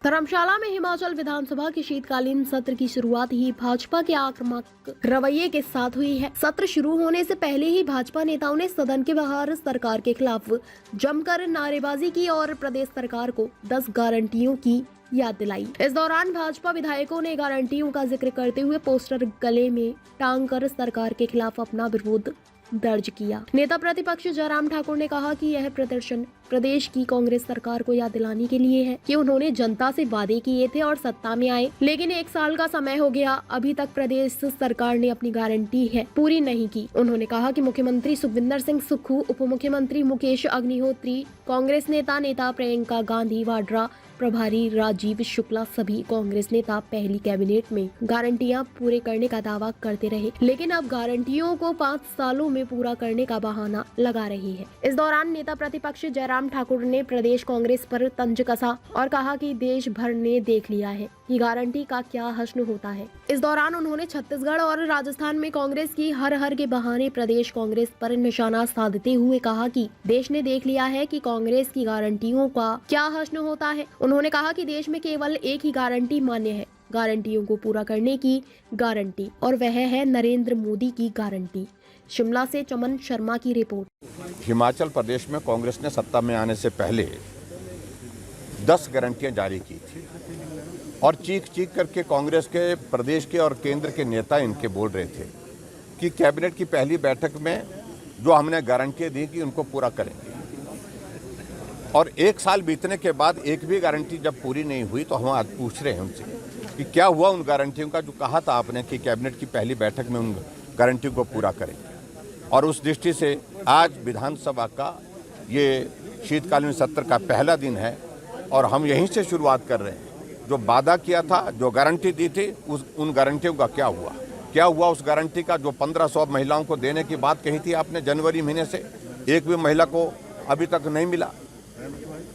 धर्मशाला में हिमाचल विधानसभा के शीतकालीन सत्र की शुरुआत ही भाजपा के आक्रामक रवैये के साथ हुई है। सत्र शुरू होने से पहले ही भाजपा नेताओं ने सदन के बाहर सरकार के खिलाफ जमकर नारेबाजी की और प्रदेश सरकार को 10 गारंटियों की याद दिलाई। इस दौरान भाजपा विधायकों ने गारंटियों का जिक्र करते हुए पोस्टर गले में टांग कर सरकार के खिलाफ अपना विरोध दर्ज किया। नेता प्रतिपक्ष जयराम ठाकुर ने कहा कि यह प्रदर्शन प्रदेश की कांग्रेस सरकार को याद दिलाने के लिए है कि उन्होंने जनता से वादे किए थे और सत्ता में आए, लेकिन 1 साल का समय हो गया, अभी तक प्रदेश सरकार ने अपनी गारंटी है पूरी नहीं की। उन्होंने कहा कि मुख्यमंत्री सुखविंदर सिंह सुक्खू, उप मुख्यमंत्री मुकेश अग्निहोत्री, कांग्रेस नेता प्रियंका गांधी वाड्रा, प्रभारी राजीव शुक्ला सभी कांग्रेस नेता पहली कैबिनेट में गारंटियां पूरे करने का दावा करते रहे, लेकिन अब गारंटियों को 5 सालों में पूरा करने का बहाना लगा रही है। इस दौरान नेता प्रतिपक्ष जयराम ठाकुर ने प्रदेश कांग्रेस पर तंज कसा और कहा कि देश भर ने देख लिया है कि गारंटी का क्या हश्न होता है। इस दौरान उन्होंने छत्तीसगढ़ और राजस्थान में कांग्रेस की हर के बहाने प्रदेश कांग्रेस पर निशाना साधते हुए कहा कि देश ने देख लिया है कि कांग्रेस की गारंटियों का क्या हश्न होता है। उन्होंने कहा कि देश में केवल एक ही गारंटी मान्य है, गारंटियों को पूरा करने की गारंटी, और वह है नरेंद्र मोदी की गारंटी। शिमला से चमन शर्मा की रिपोर्ट। हिमाचल प्रदेश में कांग्रेस ने सत्ता में आने से पहले 10 गारंटियां जारी की थी और चीख करके कांग्रेस के प्रदेश के और केंद्र के नेता इनके बोल रहे थे कि कैबिनेट की पहली बैठक में जो हमने गारंटियां दी कि उनको पूरा करेंगे, और 1 साल बीतने के बाद एक भी गारंटी जब पूरी नहीं हुई तो हम आज पूछ रहे हैं उनसे कि क्या हुआ उन गारंटियों का जो कहा था आपने कि कैबिनेट की पहली बैठक में उन गारंटियों को पूरा करेंगे। और उस दृष्टि से आज विधानसभा का ये शीतकालीन सत्र का पहला दिन है और हम यहीं से शुरुआत कर रहे हैं। जो वादा किया था, जो गारंटी दी थी, उन गारंटियों का क्या हुआ उस गारंटी का जो 1500 महिलाओं को देने की बात कही थी आपने जनवरी महीने से, एक भी महिला को अभी तक नहीं मिला।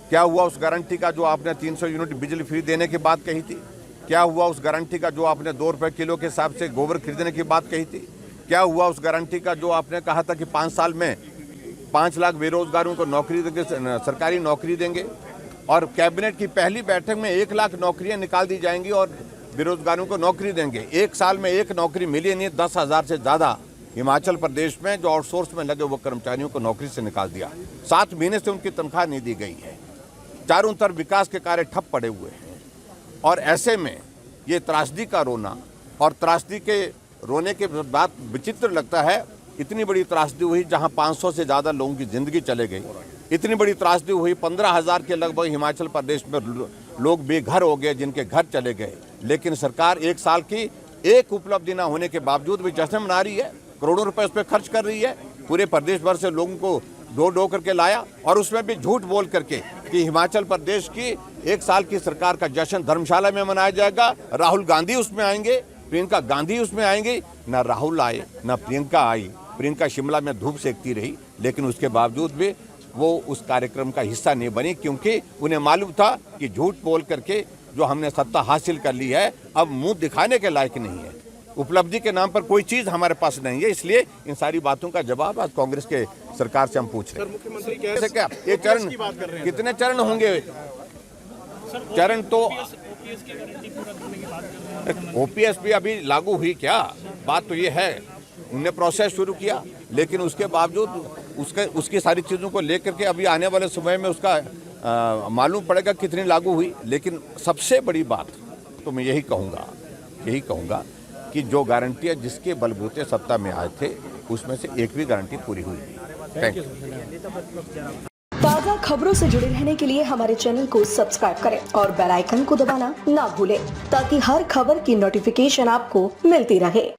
क्या हुआ उस गारंटी का जो आपने 300 यूनिट बिजली फ्री देने की बात कही थी? क्या हुआ उस गारंटी का जो आपने 2 रुपये किलो के हिसाब से गोबर खरीदने की बात कही थी? क्या हुआ उस गारंटी का जो आपने कहा था कि 5 साल में 5 लाख बेरोजगारों को नौकरी देंगे, सरकारी नौकरी देंगे, और कैबिनेट की पहली बैठक में 1 लाख नौकरियां निकाल दी जाएंगी और बेरोजगारों को नौकरी देंगे। 1 साल में 1 नौकरी मिली नहीं, 10,000 से ज़्यादा हिमाचल प्रदेश में जो आउटसोर्स में लगे वो कर्मचारियों को नौकरी से निकाल दिया। 7 महीने से उनकी तनख्वाह नहीं दी गई है। चारों तरफ विकास के कार्य ठप पड़े हुए हैं, और ऐसे में ये त्रासदी का रोना, और त्रासदी के रोने के बाद विचित्र लगता है, इतनी बड़ी त्रासदी हुई जहां 500 से ज़्यादा लोगों की ज़िंदगी चले गई, इतनी बड़ी त्रासदी हुई 15,000 के लगभग हिमाचल प्रदेश में लोग बेघर हो गए, जिनके घर चले गए, लेकिन सरकार 1 साल की एक उपलब्धि न होने के बावजूद भी जश्न मना रही है, करोड़ों रुपए उस पर खर्च कर रही है, पूरे प्रदेश भर से लोगों को ढो करके लाया, और उसमें भी झूठ बोल करके कि हिमाचल प्रदेश की 1 साल की सरकार का जश्न धर्मशाला में मनाया जाएगा, राहुल गांधी उसमें आएंगे, प्रियंका गांधी उसमें आएंगे। ना राहुल आए, ना प्रियंका आई। प्रियंका शिमला में धूप सेकती रही, लेकिन उसके बावजूद भी वो उस कार्यक्रम का हिस्सा नहीं बनी, क्योंकि उन्हें मालूम था कि झूठ बोल करके जो हमने सत्ता हासिल कर ली है अब मुंह दिखाने के लायक नहीं है, उपलब्धि के नाम पर कोई चीज हमारे पास नहीं है। इसलिए इन सारी बातों का जवाब आज कांग्रेस के सरकार से हम पूछ रहे हैं। मुख्यमंत्री क्या ये चरण, कितने चरण होंगे? चरण तो ओपीएस भी अभी लागू हुई क्या? बात तो ये है, उन्होंने प्रोसेस शुरू किया, लेकिन उसके बावजूद उसकी सारी चीज़ों को लेकर के अभी आने वाले समय में उसका मालूम पड़ेगा कितनी लागू हुई। लेकिन सबसे बड़ी बात तो मैं यही कहूँगा कि जो गारंटियाँ जिसके बलबूते सत्ता में आए थे उसमें से एक भी गारंटी पूरी हुई नहीं। Thank you. ताज़ा खबरों से जुड़े रहने के लिए हमारे चैनल को सब्सक्राइब करें और बेल आइकन को दबाना ना भूलें, ताकि हर खबर की नोटिफिकेशन आपको मिलती रहे।